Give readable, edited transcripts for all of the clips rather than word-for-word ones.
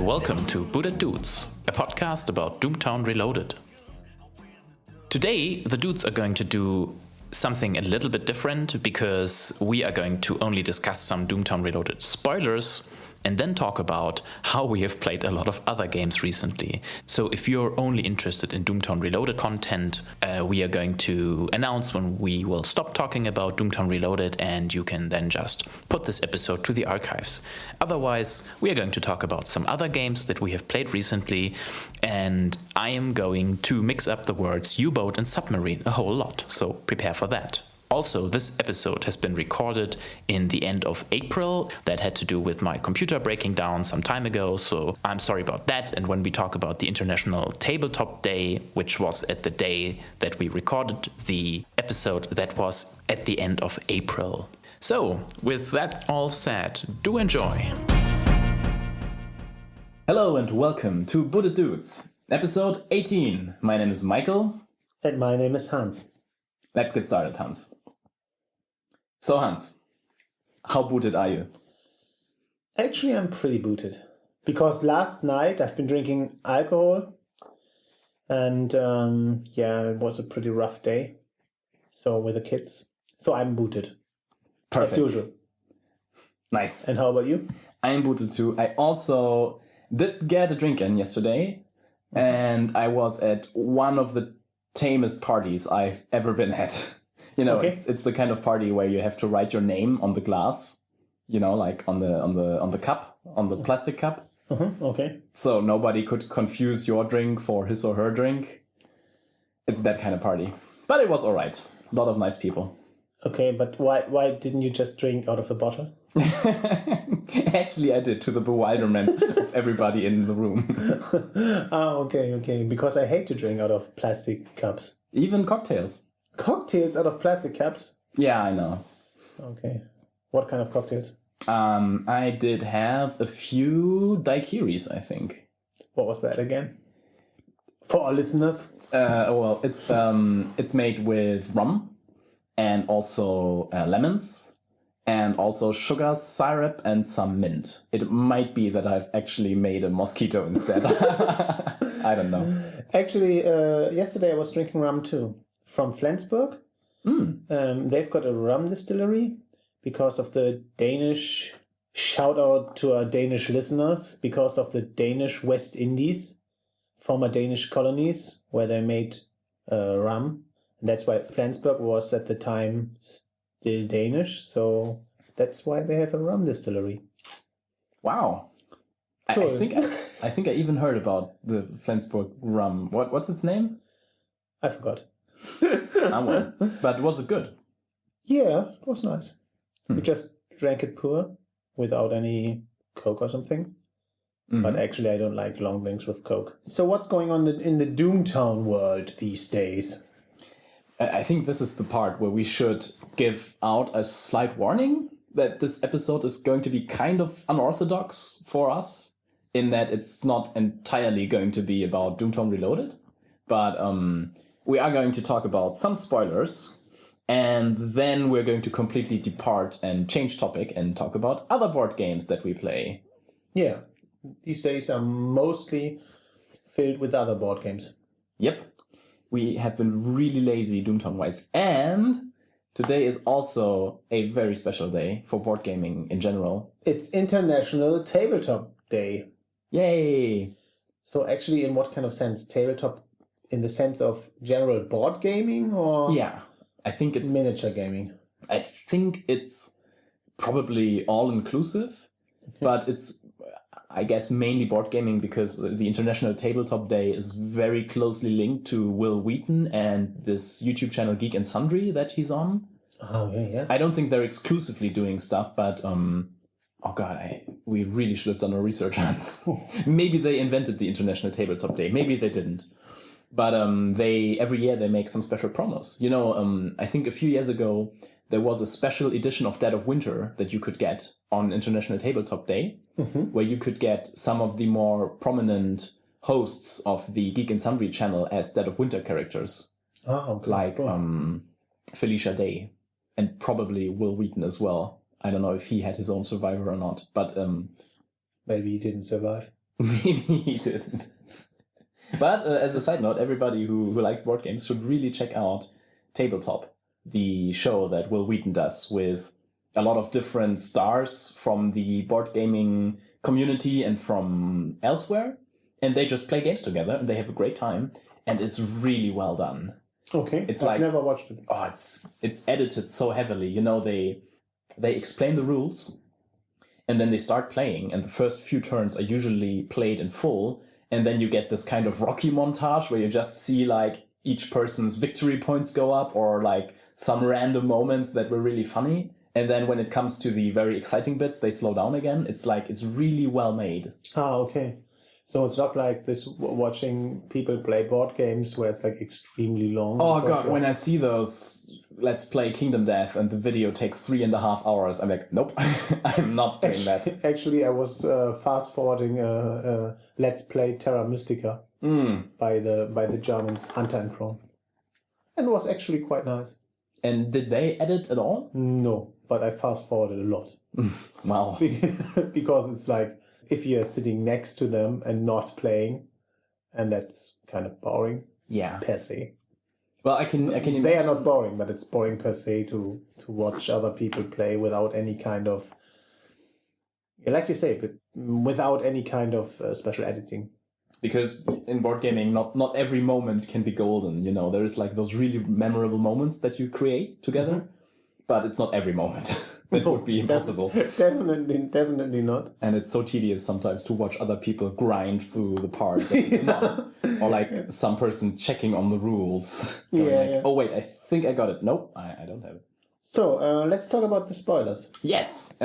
welcome to Bullet Dudes, a podcast about Doomtown Reloaded. Today, the dudes are going to do something a little bit different because we are going to only discuss some Doomtown Reloaded spoilers and then talk about how we have played a lot of other games recently. So if you're only interested in Doomtown Reloaded content, we are going to announce when we will stop talking about Doomtown Reloaded, and you can then just put this episode to the archives. Otherwise, we are going to talk about some other games that we have played recently, and I am going to mix up the words U-boat and submarine a whole lot, so prepare for that. Also, this episode has been recorded in the end of April. That had to do with my computer breaking down some time ago, so I'm sorry about that. And when we talk about the International Tabletop Day, which was at the day that we recorded the episode, that was at the end of April. So, with that all said, do enjoy. Hello and welcome to Bullet Dudes, episode 18. My name is Michael. And my name is Hans. Let's get started, Hans. So, Hans, how booted are you? Actually, I'm pretty booted. Because last night I've been drinking alcohol. And it was a pretty rough day. So, with the kids. So, I'm booted. Perfect. As usual. Nice. And how about you? I'm booted too. I also did get a drink in yesterday. And I was at one of the tamest parties I've ever been at. You know, Okay. it's the kind of party where you have to write your name on the glass, you know, like on the cup, on the plastic cup. Okay. So nobody could confuse your drink for his or her drink. It's that kind of party. But it was all right. A lot of nice people. Okay, but why didn't you just drink out of a bottle? Actually, I did, to the bewilderment of everybody in the room. Okay. Because I hate to drink out of plastic cups. Even cocktails. Cocktails out of plastic cups? Yeah, I know. Okay. What kind of cocktails? I did have a few daiquiris, I think. What was that again? For our listeners? Well, it's made with rum and also lemons and also sugar, syrup, and some mint. It might be that I've actually made a mosquito instead. I don't know. Actually, yesterday I was drinking rum too. From Flensburg. They've got a rum distillery because of the Danish, shout out to our Danish listeners, because of the Danish West Indies, former Danish colonies where they made rum. And that's why Flensburg was at the time still Danish. So that's why they have a rum distillery. Wow. Cool. I think I even heard about the Flensburg rum. What's its name? I forgot. But was it good? Yeah, it was nice. We just drank it pure without any Coke or something. But actually, I don't like long drinks with Coke. So what's going on in the Doomtown world these days? I think this is the part where we should give out a slight warning that this episode is going to be kind of unorthodox for us, in that it's not entirely going to be about Doomtown Reloaded, but we are going to talk about some spoilers, and then we're going to completely depart and change topic and talk about other board games that we play. Yeah, these days are mostly filled with other board games. Yep. We have been really lazy Doomtown-wise, and today is also a very special day for board gaming in general. It's International Tabletop Day. Yay! So actually, in what kind of sense? Tabletop in the sense of general board gaming, or Yeah, I think it's miniature gaming? I think it's probably all-inclusive, but it's, I guess, mainly board gaming because the International Tabletop Day is very closely linked to Will Wheaton and this YouTube channel Geek and Sundry that he's on. Oh, yeah. I don't think they're exclusively doing stuff, but oh god, we really should have done our research on this. Maybe they invented the International Tabletop Day. Maybe they didn't. But every year they make some special promos. You know, I think a few years ago there was a special edition of Dead of Winter that you could get on International Tabletop Day, where you could get some of the more prominent hosts of the Geek and Sundry channel as Dead of Winter characters. Oh, okay. Like Cool. Felicia Day, and probably Will Wheaton as well. I don't know if he had his own survivor or not, but Maybe he didn't survive. Maybe he didn't. But as a side note, everybody who likes board games should really check out Tabletop, the show that Will Wheaton does with a lot of different stars from the board gaming community and from elsewhere. And they just play games together and they have a great time. And it's really well done. Okay, It's I've like- never watched it. Oh, it's edited so heavily. You know, they explain the rules and then they start playing. And the first few turns are usually played in full. And then you get this kind of Rocky montage where you just see like each person's victory points go up or like some random moments that were really funny. And then when it comes to the very exciting bits, they slow down again. It's really well made. Ah, okay. So it's not like this watching people play board games where it's like extremely long. Oh because god, you're- when I see those Let's Play Kingdom Death and the video takes 3.5 hours, I'm like, nope, I'm not doing that. Actually, I was fast forwarding Let's Play Terra Mystica by the Germans, Hunter and Crown, and it was actually quite nice. And did they edit at all? No, but I fast forwarded a lot Wow. because it's like if you're sitting next to them and not playing, and that's kind of boring Yeah. per se. Well, I can imagine. They are not boring, but it's boring per se to watch other people play without any kind of, like you say, but without any kind of special editing. Because in board gaming, not every moment can be golden. You know, there is like those really memorable moments that you create together, but it's not every moment. That would be impossible. Definitely not. And it's so tedious sometimes to watch other people grind through the part that is not. Or like some person checking on the rules. Going Yeah, like, yeah. oh wait, I think I got it. Nope, I don't have it. So let's talk about the spoilers. Yes,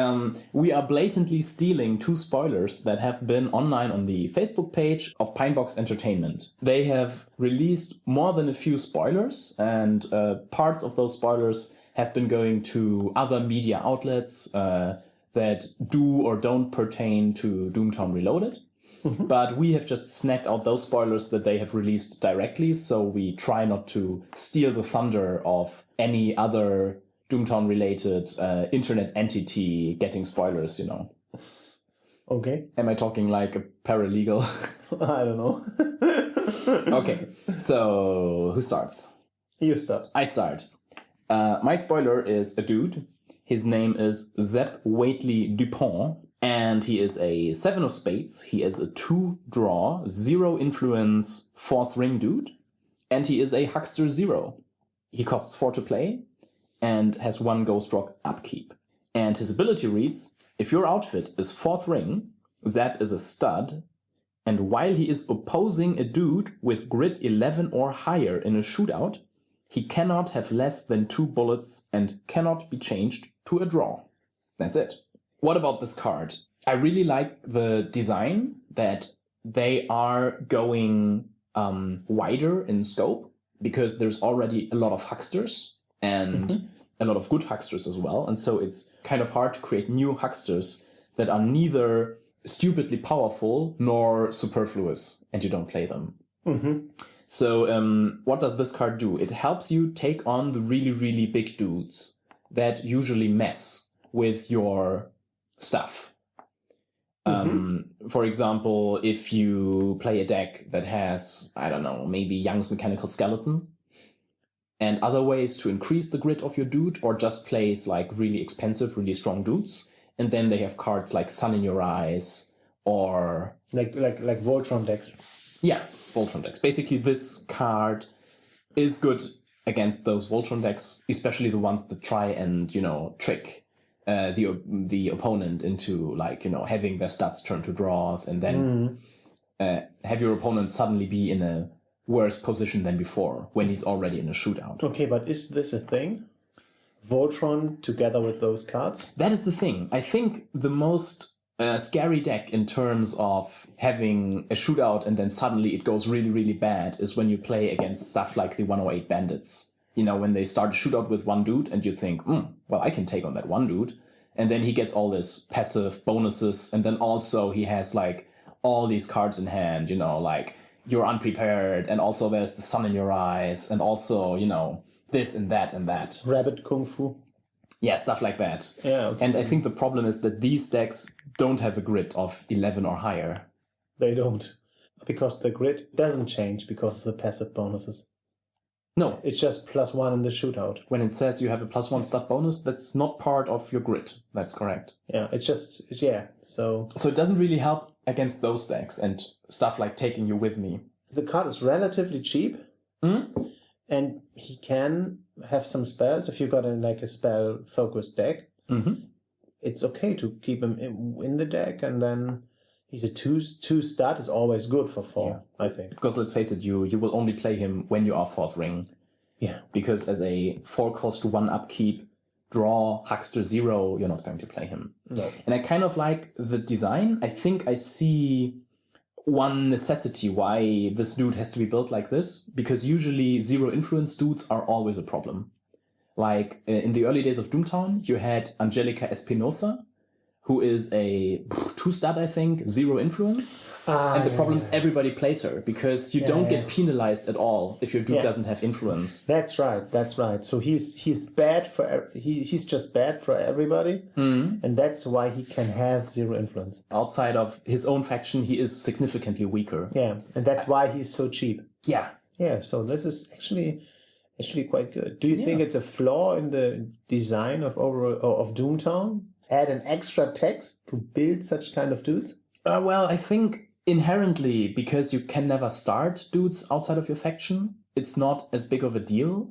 we are blatantly stealing 2 spoilers that have been online on the Facebook page of Pinebox Entertainment. They have released more than a few spoilers, and parts of those spoilers have been going to other media outlets that do or don't pertain to Doomtown Reloaded. But we have just snagged out those spoilers that they have released directly, so we try not to steal the thunder of any other Doomtown-related internet entity getting spoilers, you know. Okay. Am I talking like a paralegal? I don't know. Okay, so who starts? You start. I start. My spoiler is a dude. His name is Zeb Waitley Dupont, and he is a 7 of spades. He is a 2-draw, 0 influence, 4th ring dude, and he is a Huckster 0. He costs 4 to play, and has 1 Ghost Rock upkeep. And his ability reads, if your outfit is 4th ring, Zeb is a stud, and while he is opposing a dude with grit 11 or higher in a shootout, he cannot have less than 2 bullets and cannot be changed to a draw. That's it. What about this card? I really like the design that they are going wider in scope, because there's already a lot of hucksters and a lot of good hucksters as well. And so it's kind of hard to create new hucksters that are neither stupidly powerful nor superfluous, and you don't play them. So what does this card do? It helps you take on the really, really big dudes that usually mess with your stuff. For example, if you play a deck that has, I don't know, maybe Young's Mechanical Skeleton, and other ways to increase the grit of your dude, or just plays like really expensive, really strong dudes, and then they have cards like Sun in Your Eyes, or Like Voltron decks. yeah, Voltron decks. Basically, this card is good against those Voltron decks, especially the ones that try and, you know, trick the opponent into, like, you know, having their stats turn to draws, and then have your opponent suddenly be in a worse position than before when he's already in a shootout. Okay, but is this a thing? Voltron together with those cards? That is the thing. I think the most scary deck in terms of having a shootout and then suddenly it goes really, really bad is when you play against stuff like the 108 Bandits. You know, when they start a shootout with one dude and you think, well, I can take on that one dude. And then he gets all this passive bonuses. And then also he has like all these cards in hand, you know, like you're unprepared. And also there's the Sun in Your Eyes. And also, you know, this and that and that. Rabbit Kung Fu? Yeah, stuff like that. Yeah, okay. And I think the problem is that these decks don't have a grit of 11 or higher. they don't. Because the grid doesn't change because of the passive bonuses. No, It's just +1 in the shootout. when it says you have a +1 stat bonus, that's not part of your grid. That's correct. Yeah, it's just, yeah. So it doesn't really help against those decks and stuff like Taking You With Me. the card is relatively cheap. And he can have some spells. If you got a spell-focused deck, it's okay to keep him in the deck, and then he's a two stat is always good for 4, I think. Because let's face it, you will only play him when you are 4th ring. Yeah. Because as a 4-cost 1 upkeep, draw, Huckster 0, you're not going to play him. No. And I kind of like the design. I think I see one necessity why this dude has to be built like this, because usually 0 influence dudes are always a problem. Like in the early days of Doomtown, you had Angelica Espinosa, who is a 2-stat, I think, 0 influence. And the problem is everybody plays her, because you don't get penalized at all if your dude doesn't have influence. That's right. So he's bad for he's just bad for everybody, and that's why he can have 0 influence. Outside of his own faction, he is significantly weaker. Yeah, and that's why he's so cheap. Yeah. Yeah, so this is actually quite good. Do you think it's a flaw in the design of Doomtown? Add an extra text to build such kind of dudes? Well, I think inherently, because you can never start dudes outside of your faction, it's not as big of a deal,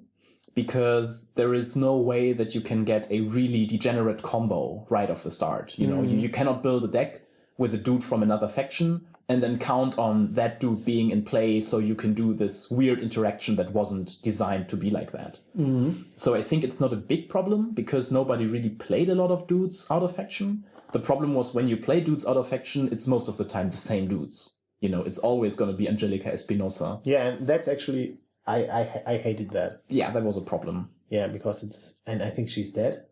because there is no way that you can get a really degenerate combo right off the start. You know, you cannot build a deck with a dude from another faction and then count on that dude being in play so you can do this weird interaction that wasn't designed to be like that. So I think it's not a big problem, because nobody really played a lot of dudes out of faction. The problem was when you play dudes out of faction, it's most of the time the same dudes. You know, it's always going to be Angelica Espinosa. Yeah, and that's actually, I hated that. Yeah, that was a problem. Yeah, because and I think she's dead.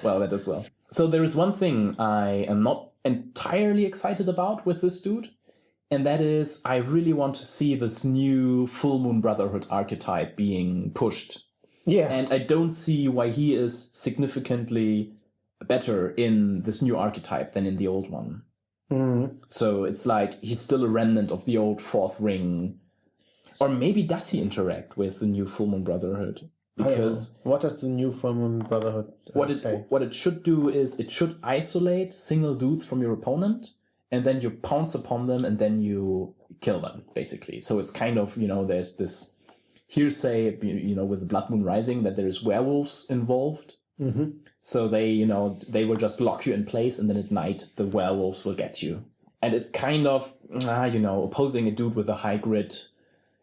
Well, that as well. So there is one thing I am not entirely excited about with this dude, and that is I really want to see this new Full Moon Brotherhood archetype being pushed. Yeah. And I don't see why he is significantly better in this new archetype than in the old one. So it's like he's still a remnant of the old 4th ring. Or maybe does he interact with the new Full Moon Brotherhood? Because what does the new Full Moon Brotherhood say? What it should do is it should isolate single dudes from your opponent, and then you pounce upon them, and then you kill them, basically. So it's kind of, there's this hearsay, with the Blood Moon Rising, that there's werewolves involved. So they will just lock you in place, and then at night the werewolves will get you. And it's kind of, opposing a dude with a high grit.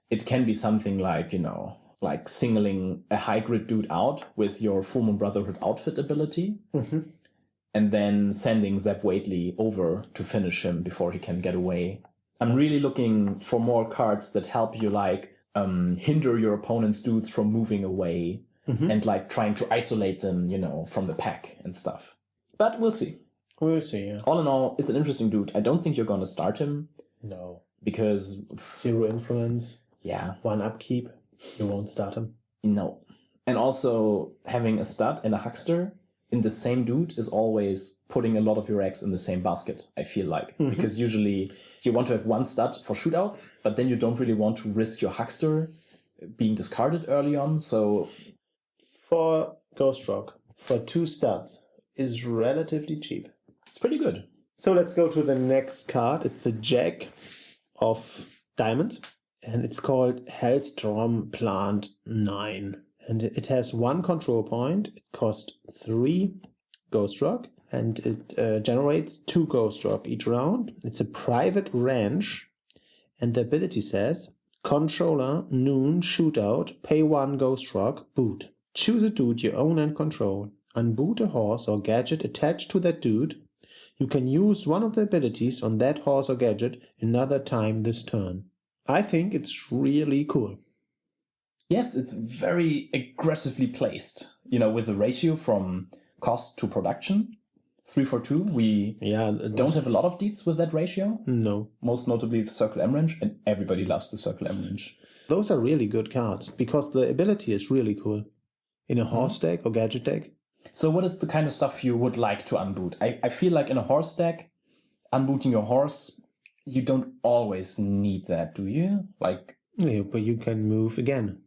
It can be something like, like singling a high grid dude out with your Full Moon Brotherhood outfit ability, and then sending Zeb Waitley over to finish him before he can get away. I'm really looking for more cards that help you hinder your opponent's dudes from moving away and trying to isolate them, from the pack and stuff. But we'll see. We'll see, yeah. All in all, it's an interesting dude. I don't think you're going to start him. No. Because 0 influence. Yeah. 1 upkeep. You won't start him. No. And also, having a stud and a huckster in the same dude is always putting a lot of your eggs in the same basket, I feel like. Because usually you want to have 1 stud for shootouts, but then you don't really want to risk your huckster being discarded early on, so... For Ghost Rock, for 2 studs, is relatively cheap. It's pretty good. So let's go to the next card. It's a Jack of Diamonds. And it's called Hellstorm Plant 9. And it has 1 control point. It costs 3 Ghost Rock. And it generates 2 Ghost Rock each round. It's a private ranch. And the ability says, Controller, Noon, Shootout, pay 1 Ghost Rock, boot. Choose a dude you own and control. Unboot a horse or gadget attached to that dude. You can use one of the abilities on that horse or gadget another time this turn. I think it's really cool. Yes, it's very aggressively placed, with the ratio from cost to production. 3 for 2. We don't have a lot of deeds with that ratio. No. Most notably the Circle M range, and everybody loves the Circle M range. Those are really good cards, because the ability is really cool. In a horse deck or gadget deck. So what is the kind of stuff you would like to unboot? I feel like in a horse deck, unbooting your horse, you don't always need that, do you? Like, Yeah, but you can move again.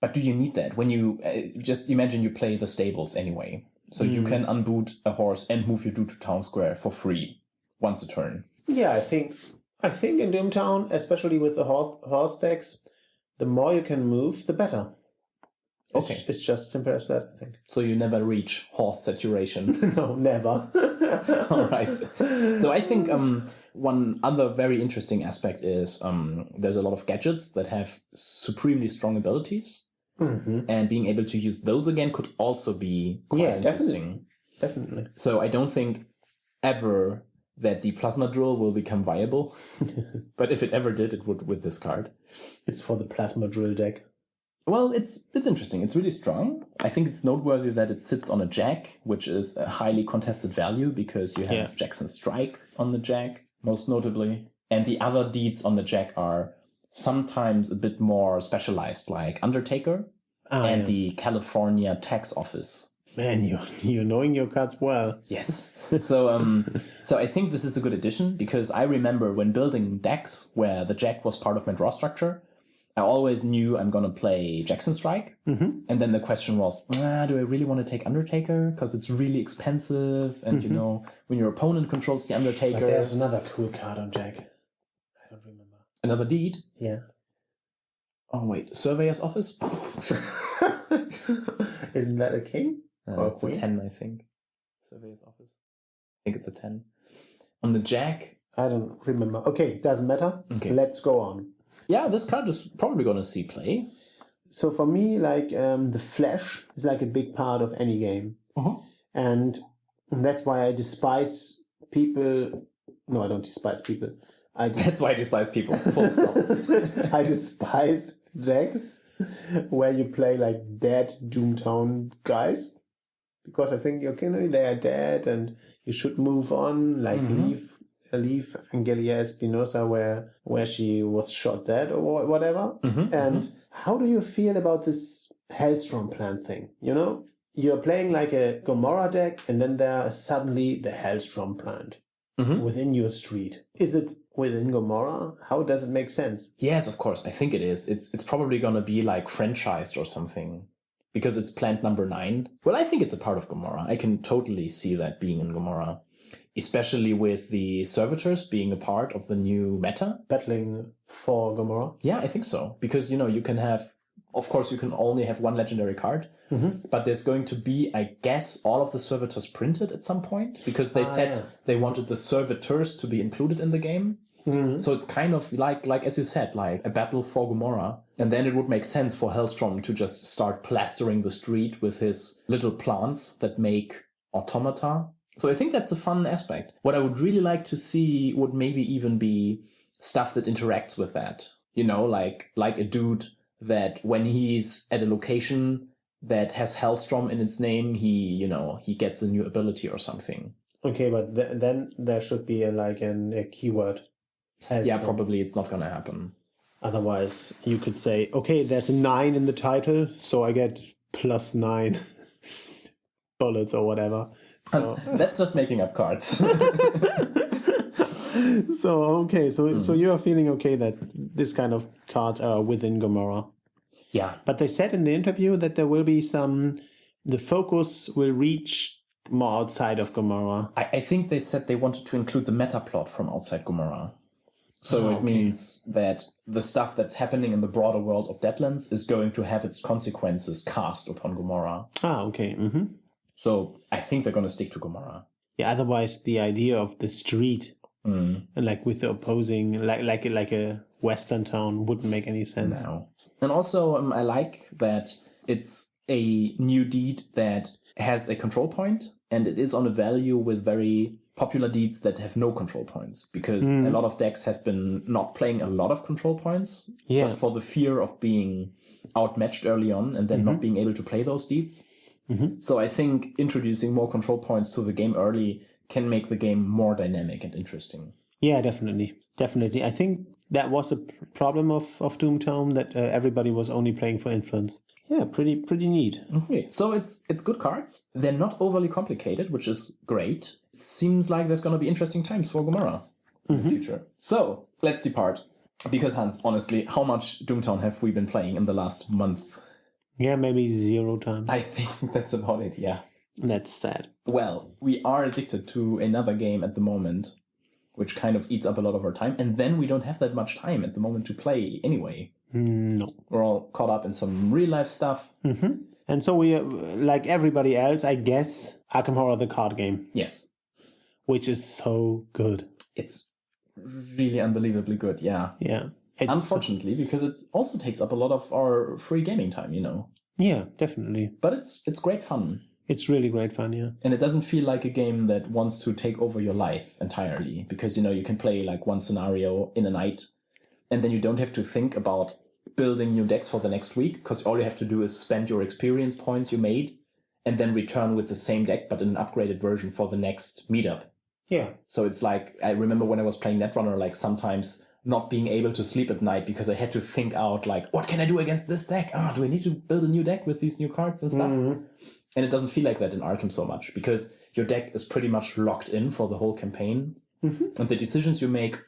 but do you need that when you just imagine you play the stables anyway? So you can unboot a horse and move your dude to town square for free once a turn. Yeah, I think in Doomtown, especially with the horse decks, the more you can move, the better. Okay. It's just simple as that, I think. So you never reach horse saturation. No, never. All right. So I think one other very interesting aspect is there's a lot of gadgets that have supremely strong abilities. And being able to use those again could also be quite interesting. Definitely. So I don't think ever that the plasma drill will become viable. But if it ever did, it would with this card. It's for the plasma drill deck. Well, it's interesting. It's really strong. I think it's noteworthy that it sits on a jack, which is a highly contested value because you have Jackson Strike on the jack, most notably. And the other deeds on the jack are sometimes a bit more specialized, like Undertaker and the California Tax Office. Man, you're knowing your cards well. Yes. So I think this is a good addition because I remember when building decks where the jack was part of my draw structure, I always knew I'm going to play Jackson Strike. And then the question was, do I really want to take Undertaker? Because it's really expensive. And, you know, when your opponent controls the Undertaker. But there's another cool card on Jack. I don't remember. Another deed? Yeah. Oh, wait. Surveyor's Office? Isn't that a king? It's a 10, I think. Surveyor's Office. I think it's a 10. On the jack? I don't remember. Okay, doesn't matter. Okay. Let's go on. Yeah, this card is probably going to see play. So for me, like the flash is like a big part of any game. And that's why I despise people. No, I don't despise people. That's why I despise people. Full stop. I despise decks where you play like dead Doomtown guys. Because I think, okay, no, they are dead and you should move on, like leave Angelia Espinosa where she was shot dead or whatever. And how do you feel about this Hellstrom plant thing? You know, you're playing like a Gomorrah deck and then there is suddenly the Hellstrom plant within your street. Is it within Gomorrah? How does it make sense? Yes, of course. I think it is. It's probably going to be like franchised or something. Because it's plant number 9. Well, I think it's a part of Gomorrah. I can totally see that being in Gomorrah. Especially with the servitors being a part of the new meta. Battling for Gomorrah? Yeah, I think so. Because, you know, you can have... Of course, you can only have one legendary card. But there's going to be, I guess, all of the servitors printed at some point. Because they said they wanted the servitors to be included in the game. So it's kind of like as you said, like a battle for Gomorrah. And then it would make sense for Hellstrom to just start plastering the street with his little plants that make automata. So I think that's a fun aspect. What I would really like to see would maybe even be stuff that interacts with that. You know, like a dude that when he's at a location that has Hellstrom in its name, he gets a new ability or something. Okay, but then there should be a keyword. Hellstrom. Yeah, probably it's not going to happen. Otherwise, you could say, okay, there's a 9 in the title, so I get +9 bullets or whatever. So that's just making up cards. So you are feeling okay that this kind of cards are within Gomorrah. Yeah. But they said in the interview that there will be the focus will reach more outside of Gomorrah. I think they said they wanted to include the meta plot from outside Gomorrah. So it means that the stuff that's happening in the broader world of Deadlands is going to have its consequences cast upon Gomorrah. Okay. So I think they're going to stick to Gomorrah. Yeah, otherwise the idea of the street, and like with the opposing, like a western town wouldn't make any sense. No. And also I like that it's a new deed that has a control point, and it is on a value with very popular deeds that have no control points, because a lot of decks have been not playing a lot of control points just for the fear of being outmatched early on and then not being able to play those deeds. So I think introducing more control points to the game early can make the game more dynamic and interesting. Yeah, definitely. I think that was a problem of Doomtown, that everybody was only playing for influence. Yeah, pretty neat. Okay, so it's good cards. They're not overly complicated, which is great. It seems like there's going to be interesting times for Gomorrah in the future. So let's depart. Because Hans, honestly, how much Doomtown have we been playing in the last month? Yeah, maybe 0 times. I think that's about it, yeah. That's sad. Well, we are addicted to another game at the moment, which kind of eats up a lot of our time. And then we don't have that much time at the moment to play anyway. No. We're all caught up in some real life stuff. Mm-hmm. And so we, like everybody else, I guess, Arkham Horror the card game. Yes. Which is so good. It's really unbelievably good, yeah. Yeah. Unfortunately, because it also takes up a lot of our free gaming time, Yeah, definitely. But it's great fun. It's really great fun, yeah. And it doesn't feel like a game that wants to take over your life entirely. Because, you can play like one scenario in a night. And then you don't have to think about building new decks for the next week. Because all you have to do is spend your experience points you made. And then return with the same deck, but in an upgraded version for the next meetup. Yeah. So it's like, I remember when I was playing Netrunner, like sometimes not being able to sleep at night because I had to think out like, what can I do against this deck? Do I need to build a new deck with these new cards and stuff? Mm-hmm. And it doesn't feel like that in Arkham so much because your deck is pretty much locked in for the whole campaign. Mm-hmm. And the decisions you make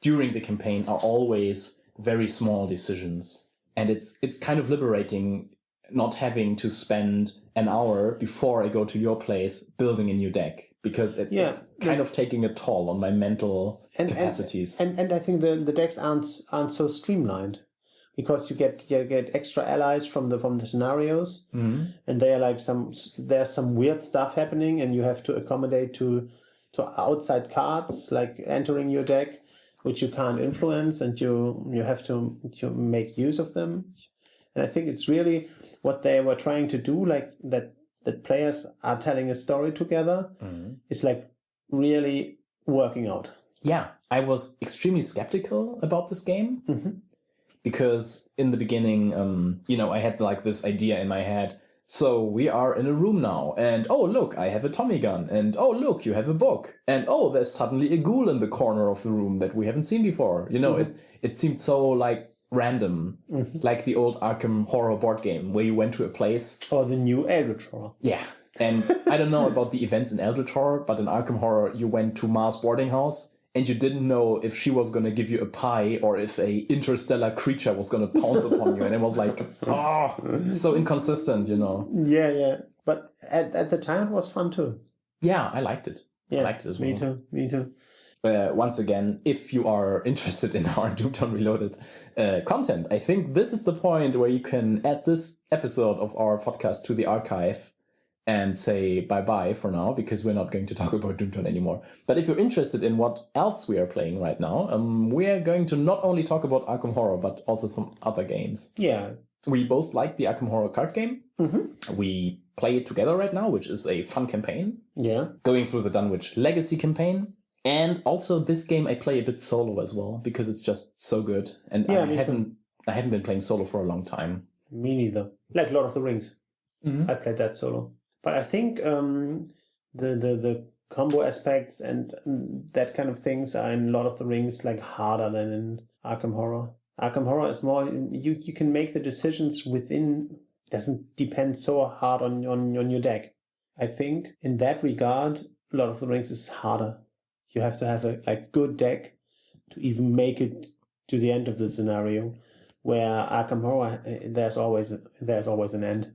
during the campaign are always very small decisions. And it's kind of liberating not having to spend an hour before I go to your place building a new deck because it's kind of taking a toll on my mental capacities. And I think the decks aren't so streamlined because you get extra allies from the scenarios, mm-hmm. and they are like there's some weird stuff happening, and you have to accommodate to outside cards like entering your deck, which you can't influence, and you have to make use of them. And I think it's really what they were trying to do, like that players are telling a story together, mm-hmm. is like really working out. Yeah, I was extremely skeptical about this game, mm-hmm. because in the beginning, I had like this idea in my head. So we are in a room now, and oh look, I have a Tommy gun, and oh look, you have a book, and oh, there's suddenly a ghoul in the corner of the room that we haven't seen before. Mm-hmm. It seemed so like random, mm-hmm. like the old Arkham Horror board game where you went to a place. Or the new Eldritch Horror. Yeah. And I don't know about the events in Eldritch Horror, but in Arkham Horror, you went to Ma's boarding house and you didn't know if she was going to give you a pie or if a interstellar creature was going to pounce upon you. And it was like, it's so inconsistent, Yeah. But at the time, it was fun too. Yeah, I liked it. Yeah, I liked it as well. Me too. Once again, if you are interested in our Doomtown Reloaded content, I think this is the point where you can add this episode of our podcast to the archive and say bye-bye for now, because we're not going to talk about Doomtown anymore. But if you're interested in what else we are playing right now, we are going to not only talk about Arkham Horror, but also some other games. Yeah. We both like the Arkham Horror card game. Mm-hmm. We play it together right now, which is a fun campaign. Yeah. Going through the Dunwich Legacy campaign. And also this game I play a bit solo as well, because it's just so good. And I haven't been playing solo for a long time. Me neither. Like Lord of the Rings. Mm-hmm. I played that solo. But I think the combo aspects and that kind of things are in Lord of the Rings like harder than in Arkham Horror. Arkham Horror is more, you can make the decisions within, doesn't depend so hard on your deck. I think in that regard, Lord of the Rings is harder. You have to have a good deck to even make it to the end of the scenario, where Arkham Horror, there's always an end.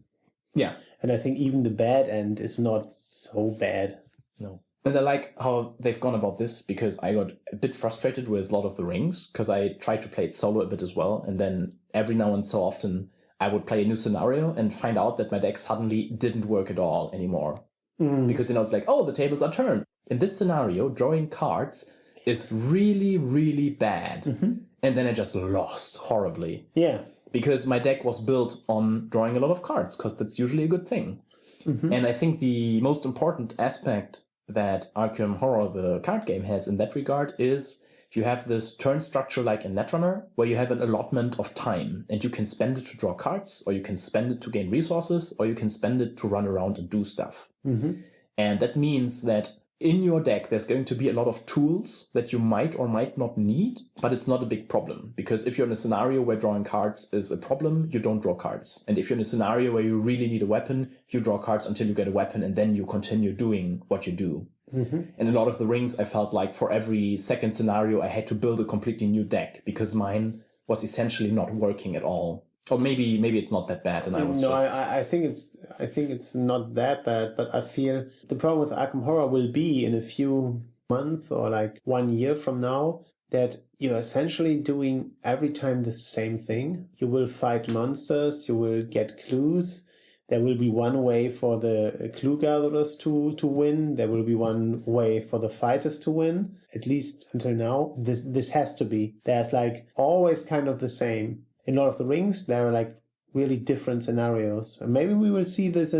Yeah. And I think even the bad end is not so bad. No. And I like how they've gone about this, because I got a bit frustrated with Lord of the Rings, because I tried to play it solo a bit as well. And then every now and so often I would play a new scenario and find out that my deck suddenly didn't work at all anymore. Mm. Because, it's like, oh, the tables are turned. In this scenario, drawing cards is really, really bad. Mm-hmm. And then I just lost horribly. Yeah. Because my deck was built on drawing a lot of cards, because that's usually a good thing. Mm-hmm. And I think the most important aspect that Arkham Horror, the card game, has in that regard is you have this turn structure like in Netrunner, where you have an allotment of time, and you can spend it to draw cards, or you can spend it to gain resources, or you can spend it to run around and do stuff. Mm-hmm. And that means that in your deck, there's going to be a lot of tools that you might or might not need, but it's not a big problem. Because if you're in a scenario where drawing cards is a problem, you don't draw cards. And if you're in a scenario where you really need a weapon, you draw cards until you get a weapon, and then you continue doing what you do. Mm-hmm. And in a lot of the rings, I felt like for every second scenario, I had to build a completely new deck because mine was essentially not working at all. Or maybe it's not that bad, and I was just... I think it's not that bad, but I feel the problem with Arkham Horror will be in a few months or like 1 year from now that you're essentially doing every time the same thing. You will fight monsters, you will get clues. There will be one way for the clue gatherers to win. There will be one way for the fighters to win. At least until now, this has to be. There's like always kind of the same. In Lord of the Rings, there are like really different scenarios. And maybe we will see this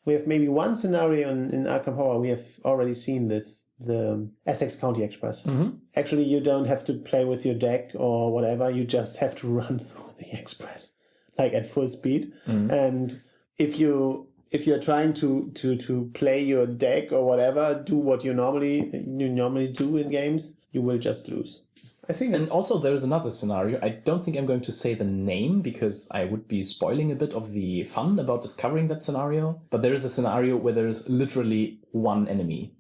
we have maybe one scenario in Arkham Horror. We have already seen this, the Essex County Express. Mm-hmm. Actually, you don't have to play with your deck or whatever. You just have to run through the express, like at full speed. Mm-hmm. And if you're trying to play your deck or whatever, do what you normally do in games, you will just lose. I think. And also there's another scenario. I don't think I'm going to say the name because I would be spoiling a bit of the fun about discovering that scenario. But there is a scenario where there's literally one enemy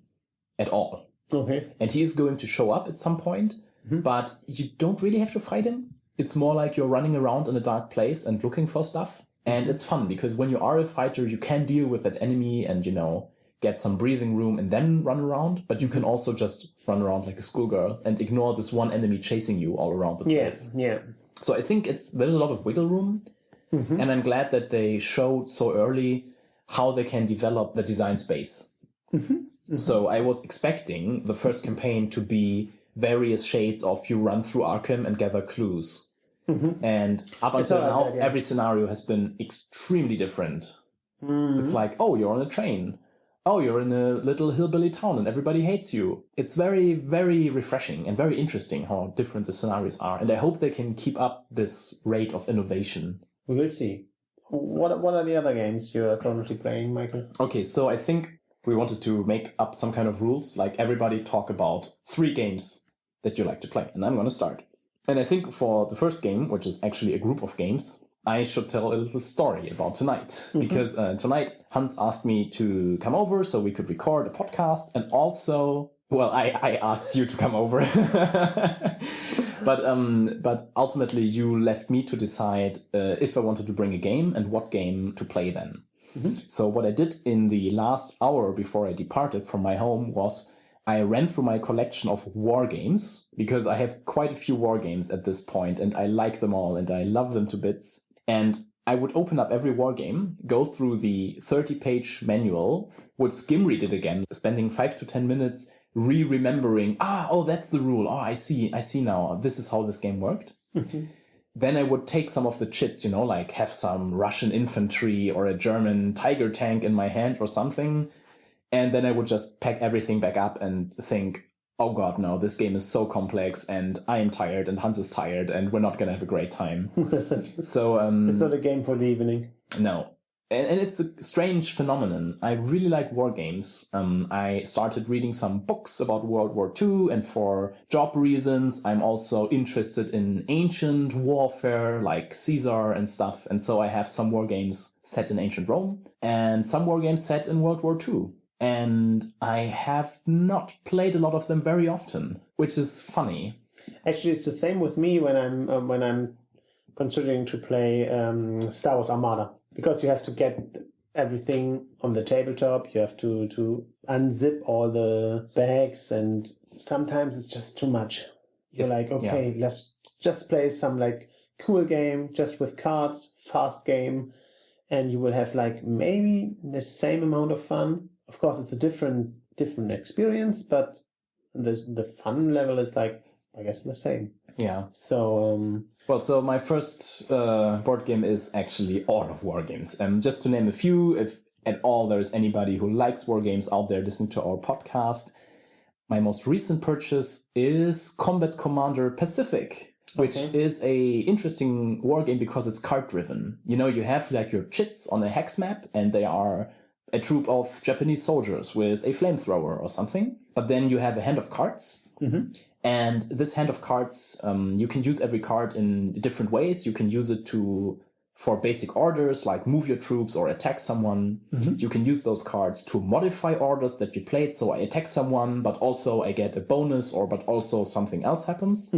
at all. Okay. And he is going to show up at some point, but you don't really have to fight him. It's more like you're running around in a dark place and looking for stuff. And it's fun because when you are a fighter, you can deal with that enemy and, get some breathing room and then run around. But you can also just run around like a schoolgirl and ignore this one enemy chasing you all around the place. Yeah. So I think there's a lot of wiggle room. Mm-hmm. And I'm glad that they showed so early how they can develop the design space. Mm-hmm. Mm-hmm. So I was expecting the first campaign to be various shades of you run through Arkham and gather clues. Mm-hmm. And up until now, every scenario has been extremely different. Mm-hmm. It's like, oh, you're on a train. Oh, you're in a little hillbilly town and everybody hates you. It's very, very refreshing and very interesting how different the scenarios are. And I hope they can keep up this rate of innovation. We will see. What are the other games you are currently playing, Michael? Okay, so I think we wanted to make up some kind of rules. Like everybody talk about 3 games that you like to play. And I'm going to start. And I think for the first game, which is actually a group of games, I should tell a little story about tonight. Because tonight, Hans asked me to come over so we could record a podcast. And also, well, I asked you to come over. But ultimately, you left me to decide if I wanted to bring a game and what game to play then. Mm-hmm. So what I did in the last hour before I departed from my home was I ran through my collection of war games because I have quite a few war games at this point and I like them all and I love them to bits. And I would open up every war game, go through the 30-page manual, would skim read it again, spending 5 to 10 minutes remembering, that's the rule. Oh, I see now. This is how this game worked. Mm-hmm. Then I would take some of the chits, like have some Russian infantry or a German tiger tank in my hand or something. And then I would just pack everything back up and think, oh God, no, this game is so complex and I am tired and Hans is tired and we're not going to have a great time. So it's not a game for the evening. No. And it's a strange phenomenon. I really like war games. I started reading some books about World War II, and for job reasons, I'm also interested in ancient warfare like Caesar and stuff. And so I have some war games set in ancient Rome and some war games set in World War II. And I have not played a lot of them very often, which is funny. Actually, it's the same with me when I'm considering to play Star Wars Armada, because you have to get everything on the tabletop. You have to unzip all the bags, and sometimes it's just too much. You're let's just play some like cool game just with cards, fast game, and you will have like maybe the same amount of fun. Of course, it's a different experience, but the fun level is like, I guess, the same. Yeah. So so my first board game is actually all of war games. Just to name a few, if at all there is anybody who likes war games out there listening to our podcast, my most recent purchase is Combat Commander Pacific, which is a interesting war game because it's card driven. You have like your chits on a hex map, and they are a troop of Japanese soldiers with a flamethrower or something. But then you have a hand of cards. And this hand of cards, you can use every card in different ways. You can use it for basic orders, like move your troops or attack someone. You can use those cards to modify orders that you played. So I attack someone, but also I get a bonus, but also something else happens.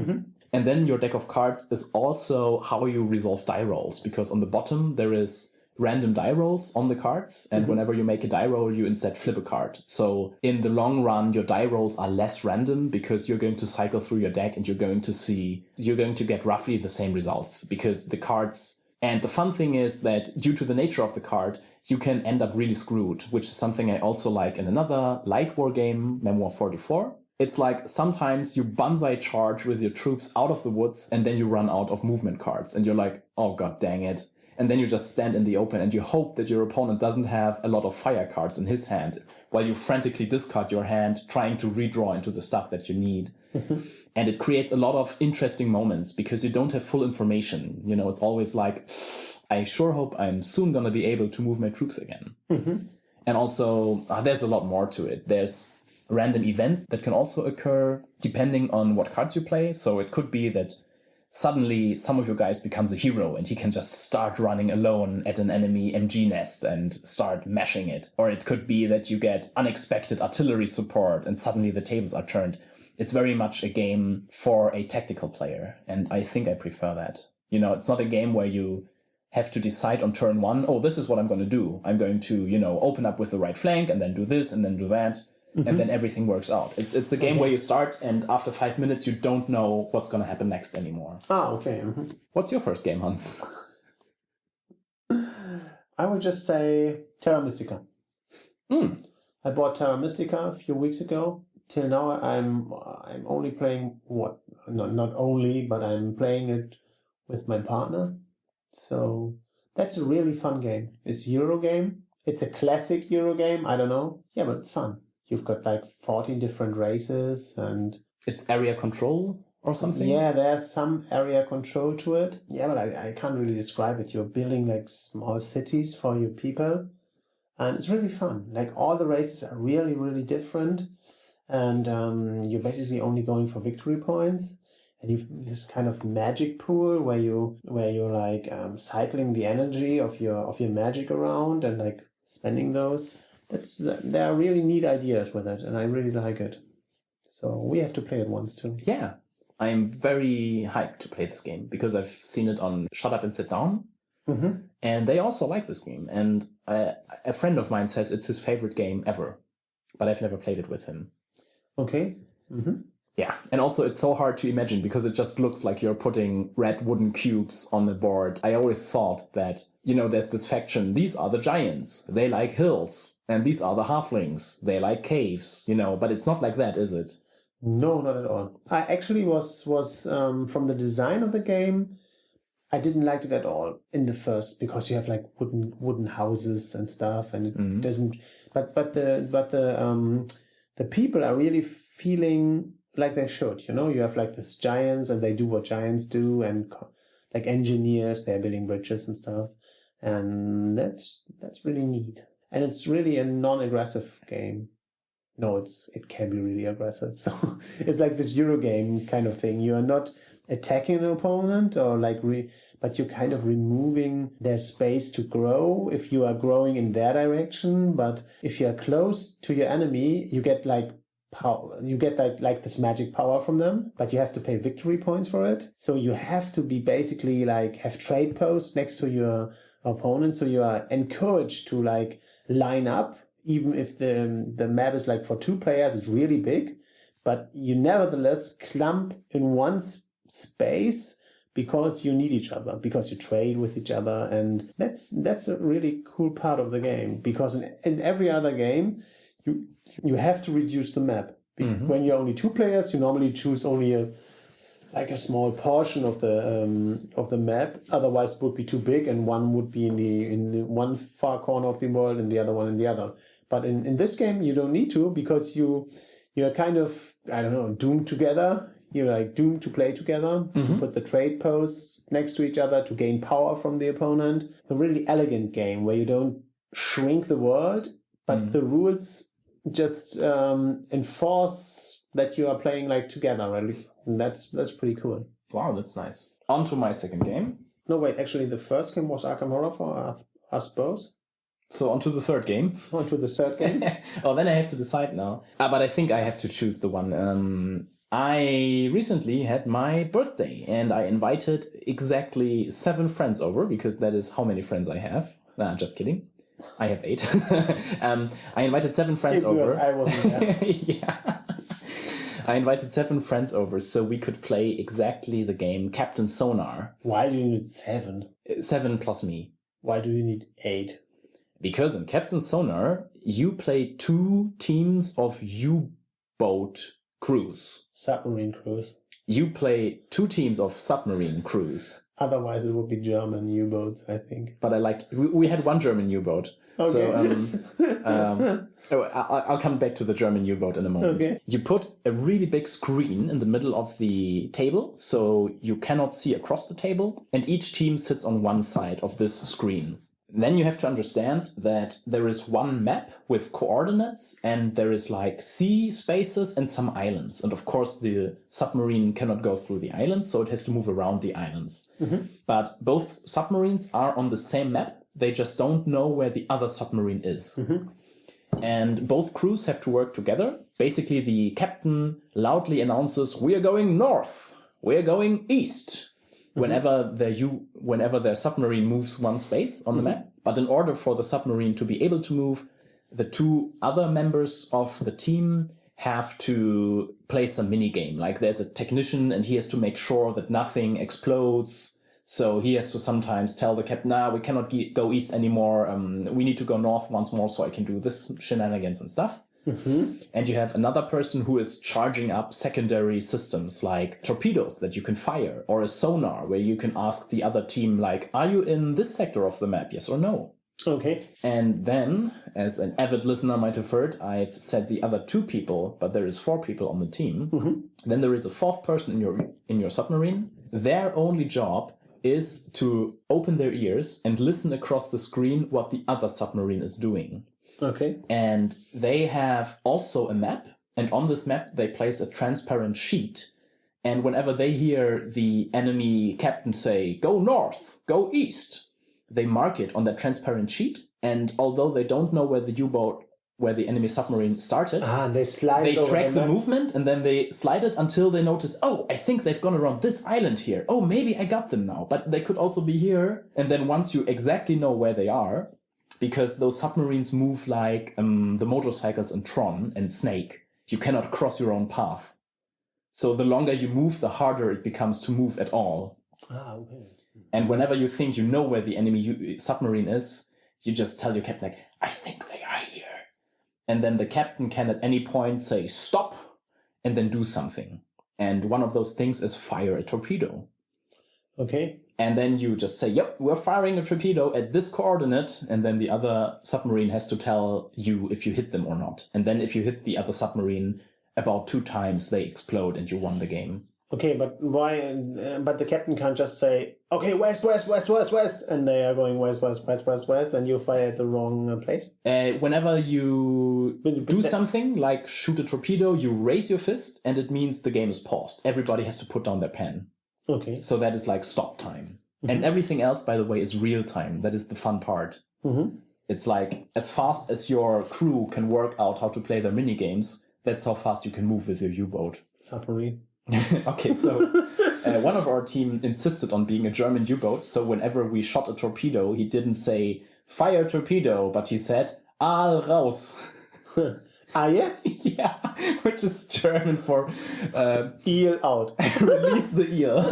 And then your deck of cards is also how you resolve die rolls, because on the bottom there is random die rolls on the cards, and whenever you make a die roll, you instead flip a card. So in the long run, your die rolls are less random because you're going to cycle through your deck and you're going to get roughly the same results, because the cards. And the fun thing is that due to the nature of the card, you can end up really screwed, which is something I also like in another light war game, Memoir 44. It's like sometimes you banzai charge with your troops out of the woods and then you run out of movement cards and you're like, oh god dang it. And then you just stand in the open and you hope that your opponent doesn't have a lot of fire cards in his hand while you frantically discard your hand trying to redraw into the stuff that you need. And it creates a lot of interesting moments because you don't have full information. You know, it's always like, I sure hope I'm soon going to be able to move my troops again. And also, there's a lot more to it. There's random events that can also occur depending on what cards you play. So it could be that suddenly some of your guys becomes a hero and he can just start running alone at an enemy MG nest and start mashing it. Or it could be that you get unexpected artillery support and suddenly the tables are turned. It's very much a game for a tactical player, and I think I prefer that. You know, it's not a game where you have to decide on turn one, oh, this is what I'm going to do. I'm going to, you know, open up with the right flank and then do this and then do that. And then everything works out. It's a game where you start and after 5 minutes you don't know what's going to happen next anymore. Okay. What's your first game, Hans? I would just say Terra Mystica. I bought Terra Mystica a few weeks ago. Till now I'm only playing not only, but I'm playing it with my partner. So that's a really fun game. It's a Euro game. It's a classic Euro game. I don't know. Yeah, but it's fun. You've got like 14 different races and... It's area control or something? Yeah, there's some area control to it. Yeah, but I can't really describe it. You're building like small cities for your people. And it's really fun. Like all the races are really, really different. And you're basically only going for victory points. And you've this kind of magic pool where you're like cycling the energy of your magic around and like spending those. There are really neat ideas with it, and I really like it. So we have to play it once too. Yeah, I'm very hyped to play this game because I've seen it on Shut Up and Sit Down, and they also like this game. And a friend of mine says it's his favorite game ever, but I've never played it with him. Okay. Yeah, and also it's so hard to imagine because it just looks like you're putting red wooden cubes on the board. I always thought that, you know, there's this faction, these are the giants, they like hills, and these are the halflings, they like caves, you know, but it's not like that, is it? No, not at all. I actually was from the design of the game, I didn't like it at all in the first because you have like wooden houses and stuff, and it doesn't. But the people are really feeling like they should, you know. You have like these giants, and they do what giants do, and like engineers, they're building bridges and stuff, and that's really neat. And it's really a non-aggressive game. No, it can be really aggressive. So it's like this Euro game kind of thing. You are not attacking an opponent or like but you're kind of removing their space to grow if you are growing in their direction. But if you are close to your enemy, you get like power. You get like this magic power from them, but you have to pay victory points for it. So you have to be basically like have trade posts next to your opponent. So you are encouraged to like line up. Even if the map is like for 2 players, it's really big, but you nevertheless clump in one space because you need each other, because you trade with each other, and that's a really cool part of the game. Because in every other game, you have to reduce the map. When you're only 2 players, you normally choose only a small portion of the map. Otherwise, it would be too big, and one would be in the one far corner of the world, and the other one in the other. But in this game, you don't need to, because you're kind of, I don't know, doomed together. You're like doomed to play together, to put the trade posts next to each other to gain power from the opponent. A really elegant game where you don't shrink the world but the rules just enforce that you are playing like together, really. And that's pretty cool. Wow, that's nice. On to my second game. No, wait, actually the first game was Arkham Horror for us both. So on to the third game. On to the third game. Oh, then I have to decide now. But I think I have to choose the one. I recently had my birthday and I invited exactly 7 friends over because that is how many friends I have. Nah, just kidding. I have 8. I invited 7 friends over. I wasn't there. Yeah. I invited 7 friends over so we could play exactly the game Captain Sonar. Why do you need 7? 7 plus me. Why do you need 8? Because in Captain Sonar, you play 2 teams of U-boat crews. Submarine crews. You play 2 teams of submarine crews. Otherwise, it would be German U-boats, I think. But we had 1 German U-boat. Okay. So I'll come back to the German U-boat in a moment. Okay. You put a really big screen in the middle of the table, so you cannot see across the table, and each team sits on one side of this screen. Then you have to understand that there is one map with coordinates and there is like sea spaces and some islands. And of course the submarine cannot go through the islands, so it has to move around the islands. Mm-hmm. But both submarines are on the same map. They just don't know where the other submarine is. Mm-hmm. And both crews have to work together. Basically the captain loudly announces, "We are going north. We are going east." Whenever their submarine moves one space on the map. But in order for the submarine to be able to move, the 2 other members of the team have to play some mini game. Like there's a technician and he has to make sure that nothing explodes. So he has to sometimes tell the captain, we cannot go east anymore. We need to go north once more so I can do this shenanigans and stuff. Mm-hmm. And you have another person who is charging up secondary systems like torpedoes that you can fire, or a sonar where you can ask the other team, like, are you in this sector of the map, yes or no? Okay. And then, as an avid listener might have heard, I've said the other 2 people, but there is 4 people on the team. Mm-hmm. Then there is a 4th person in your submarine. Their only job is to open their ears and listen across the screen what the other submarine is doing. Okay. And they have also a map, and on this map they place a transparent sheet. And whenever they hear the enemy captain say, "Go north, go east," they mark it on that transparent sheet. And although they don't know where the enemy submarine started, they track the movement and then they slide it until they notice, oh, I think they've gone around this island here. Oh, maybe I got them now. But they could also be here. And then once you exactly know where they are, because those submarines move like the motorcycles in Tron and Snake. You cannot cross your own path. So the longer you move, the harder it becomes to move at all. Okay. And whenever you think you know where the enemy submarine is, you just tell your captain, like, I think they are here. And then the captain can at any point say, stop, and then do something. And one of those things is fire a torpedo. Okay. And then you just say, yep, we're firing a torpedo at this coordinate. And then the other submarine has to tell you if you hit them or not. And then if you hit the other submarine about 2 times, they explode and you won the game. Okay, but why? But the captain can't just say, okay, west, west, west, west, west. And they are going west, west, west, west, west. And you fire at the wrong place? Whenever you do something like shoot a torpedo, you raise your fist and it means the game is paused. Everybody has to put down their pen. Okay. So that is like stop time. Mm-hmm. And everything else, by the way, is real time. That is the fun part. Mm-hmm. It's like as fast as your crew can work out how to play their mini games, that's how fast you can move with your U-boat. Submarine. Okay, so one of our team insisted on being a German U-boat. So whenever we shot a torpedo, he didn't say fire torpedo, but he said Aal raus. Yeah? Yeah, which is German for eel out. Release the eel.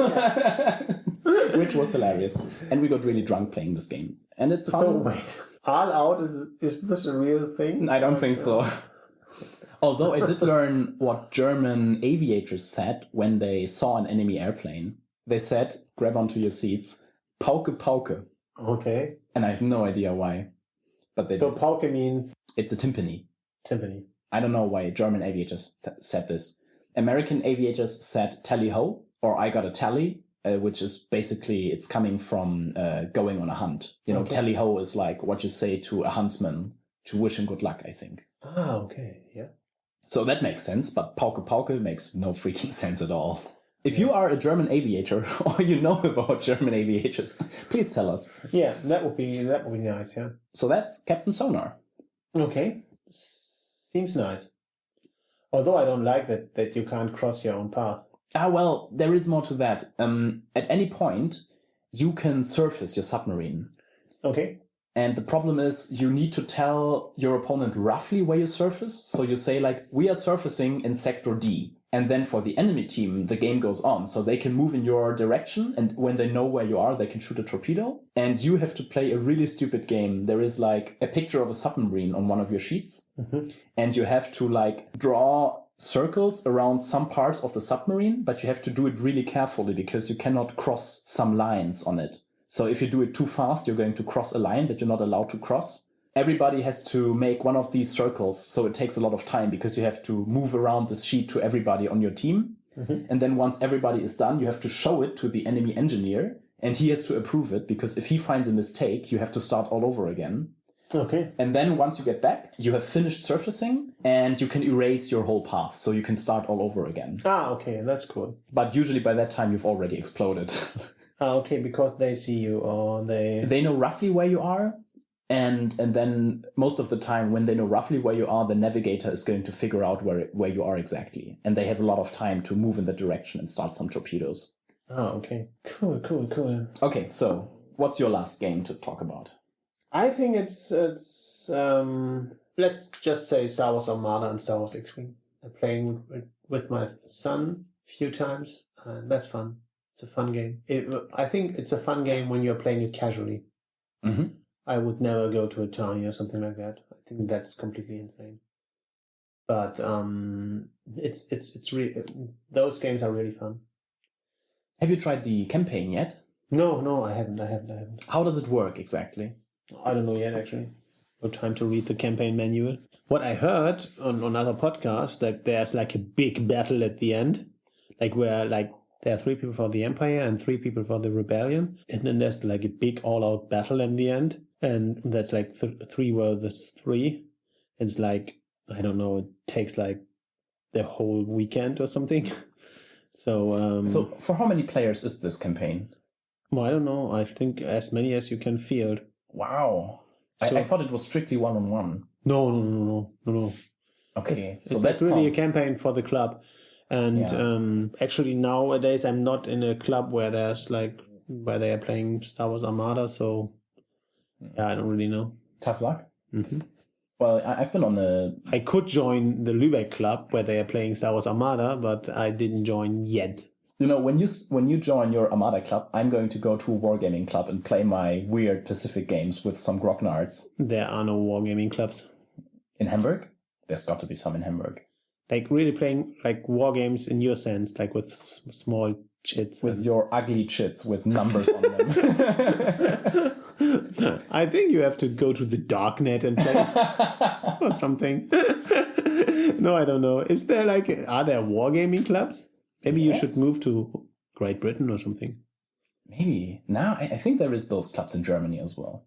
Which was hilarious. And we got really drunk playing this game. And it's fun. So wait, all out is this a real thing? I don't think so. Although I did learn what German aviators said when they saw an enemy airplane. They said, grab onto your seats, Pauke Pauke. Okay. And I have no idea why. But they So did. Pauke means? It's a timpani. Timpani. I don't know why German aviators said this. American aviators said tally-ho, or I got a tally, which is basically, it's coming from going on a hunt. You know, Okay. tally-ho is like what you say to a huntsman wish him good luck, I think. Ah, okay, yeah. So that makes sense, but Pauke Pauke makes no freaking sense at all. If you are a German aviator or you know about German aviators, please tell us. Yeah, that would be nice, yeah. So that's Captain Sonar. Okay. Seems nice. Although I don't like that you can't cross your own path. Well, there is more to that. At any point, you can surface your submarine. Okay. And the problem is you need to tell your opponent roughly where you surface. So you say, like, we are surfacing in Sector D. And then for the enemy team, the game goes on. So they can move in your direction. And when they know where you are, they can shoot a torpedo. And you have to play a really stupid game. There is like a picture of a submarine on one of your sheets. Mm-hmm. And you have to like draw circles around some parts of the submarine. But you have to do it really carefully because you cannot cross some lines on it. So if you do it too fast, you're going to cross a line that you're not allowed to cross. Everybody has to make one of these circles, so it takes a lot of time because you have to move around this sheet to everybody on your team. Mm-hmm. And then once everybody is done, you have to show it to the enemy engineer, and he has to approve it because if he finds a mistake, you have to start all over again. Okay. And then once you get back, you have finished surfacing, and you can erase your whole path, so you can start all over again. Ah, okay, that's cool. But usually by that time, you've already exploded. Okay, because they see you or They know roughly where you are. And then most of the time, when they know roughly where you are, the navigator is going to figure out where you are exactly. And they have a lot of time to move in that direction and start some torpedoes. Oh, okay. Cool. Okay, so what's your last game to talk about? I think it's let's just say Star Wars Armada and Star Wars X-Wing. I'm playing with my son a few times, and that's fun. It's a fun game. I think it's a fun game when you're playing it casually. Mm-hmm. I would never go to a tourney or something like that. I think that's completely insane. But it's really, those games are really fun. Have you tried the campaign yet? No, I haven't. How does it work exactly? I don't know yet, actually. No time to read the campaign manual. What I heard on other podcasts that there's like a big battle at the end, like where like there are 3 people for the Empire and 3 people for the Rebellion, and then there's like a big all-out battle in the end. And that's like 3 versus 3. It's like, I don't know, it takes like the whole weekend or something. So for how many players is this campaign? Well, I don't know. I think as many as you can field. Wow. So, I thought it was strictly 1-on-1. No. Okay. So that's like really a campaign for the club. And actually nowadays I'm not in a club where where they are playing Star Wars Armada, so yeah, I don't really know. Tough luck. Mm-hmm. Well, I've been on I could join the Lübeck club where they are playing Star Wars Armada, but I didn't join yet. You know, when you join your Armada club, I'm going to go to a wargaming club and play my weird Pacific games with some grognards. There are no wargaming clubs. In Hamburg? There's got to be some in Hamburg. Like really playing like war games in your sense, like with small chits. With your ugly chits with numbers on them. I think you have to go to the darknet and play or something. No, I don't know. Are there wargaming clubs? Maybe you should move to Great Britain or something. Maybe. No, I think there is those clubs in Germany as well.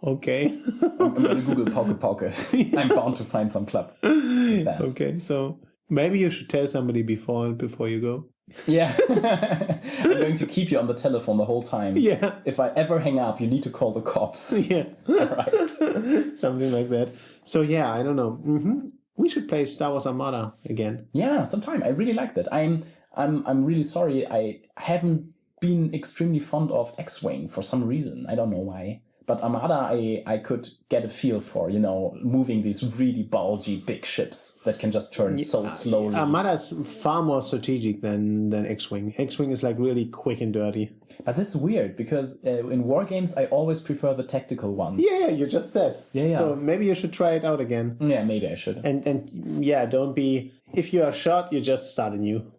Okay. I'm going to Google Pauke Pauke. I'm bound to find some club with that. Okay, so maybe you should tell somebody before you go. Yeah. I'm going to keep you on the telephone the whole time. Yeah. If I ever hang up, you need to call the cops. Yeah. All right. Something like that. So yeah, I don't know. Mm-hmm. We should play Star Wars Armada again. Yeah, sometime. I really like that. I'm really sorry. I haven't been extremely fond of X-Wing for some reason. I don't know why. But Armada, I could get a feel for, moving these really bulgy big ships that can just turn so slowly. Armada is far more strategic than X-Wing. X-Wing is like really quick and dirty. But that's weird because in war games, I always prefer the tactical ones. Yeah, you just said. Yeah. So maybe you should try it out again. Yeah, maybe I should. And yeah, don't be... If you are shot, you just start anew.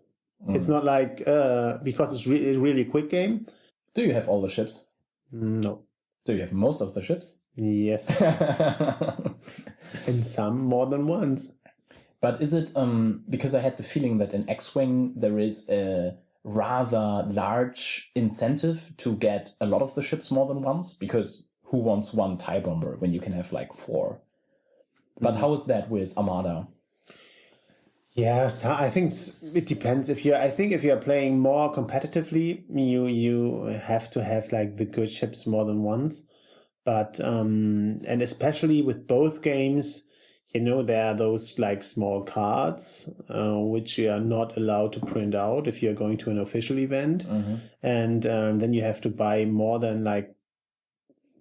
It's not like... because it's really a really quick game. Do you have all the ships? No. Do you have most of the ships? Yes. And some more than once. But is it... because I had the feeling that in X-Wing there is a rather large incentive to get a lot of the ships more than once? Because who wants one TIE bomber when you can have like 4? But how is that with Armada? Yeah, so I think it depends. If you're playing more competitively, you have to have like the good ships more than once. But and especially with both games, there are those like small cards which you are not allowed to print out if you're going to an official event, and then you have to buy more than like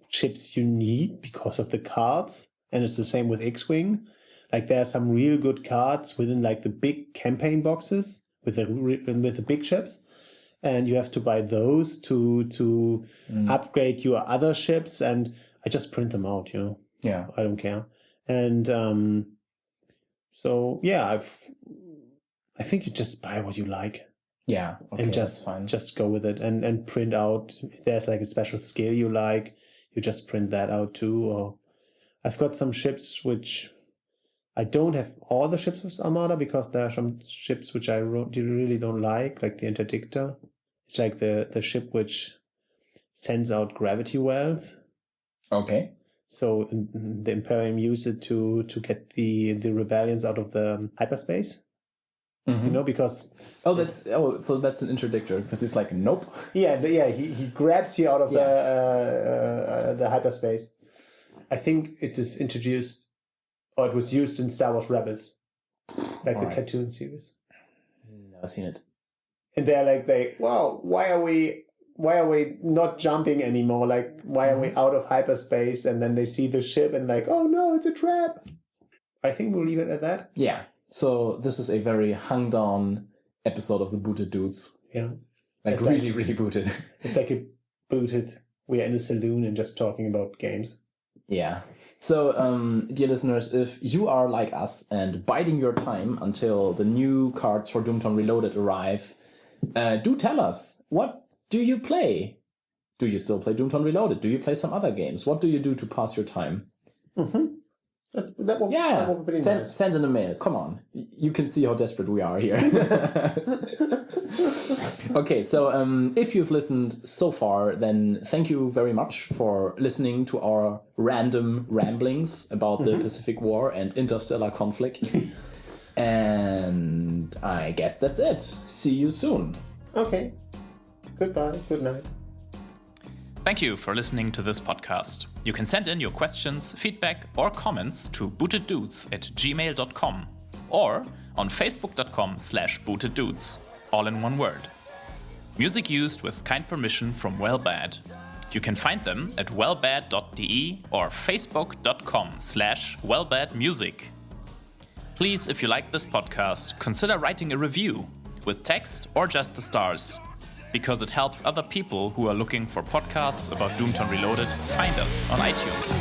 ships you need because of the cards. And it's the same with X-Wing. Like there are some real good cards within like the big campaign boxes with the big ships, and you have to buy those to upgrade your other ships. And I just print them out, Yeah, I don't care. And so yeah, I think you just buy what you like. Yeah, okay, and that's fine. just go with it and print out if there's like a special skill you like, you just print that out too. Or I've got some ships which I don't have all the ships with Armada because there are some ships which I really don't like the Interdictor. It's like the ship which sends out gravity wells. Okay. So the Imperium used it to get the rebellions out of the hyperspace. Because so that's an interdictor because he's like, nope. He grabs you out of the hyperspace. I think it is introduced, or it was used in Star Wars Rebels, like the cartoon series. Never seen it. And they're like, why are we not jumping anymore? Like, why are we out of hyperspace? And then they see the ship and like, oh no, it's a trap. I think we'll leave it at that. Yeah. So this is a very hung-down episode of the Booted Dudes. Yeah. Like It's really, really booted. It's like a booted. We are in a saloon and just talking about games. Yeah. So, dear listeners, if you are like us and biding your time until the new cards for Doomtown Reloaded arrive, do tell us, what do you play? Do you still play Doomtown Reloaded? Do you play some other games? What do you do to pass your time? That would be pretty nice. Send in a mail. Come on. You can see how desperate we are here. Okay, so if you've listened so far, then thank you very much for listening to our random ramblings about the Pacific War and interstellar conflict. And I guess that's it. See you soon. Okay. Goodbye. Good night. Thank you for listening to this podcast. You can send in your questions, feedback, or comments to booteddudes@gmail.com or on facebook.com/booteddudes, all in one word. Music used with kind permission from Wellbad. You can find them at wellbad.de or facebook.com/wellbadmusic. Please, if you like this podcast, consider writing a review with text or just the stars, because it helps other people who are looking for podcasts about Doomtown Reloaded find us on iTunes.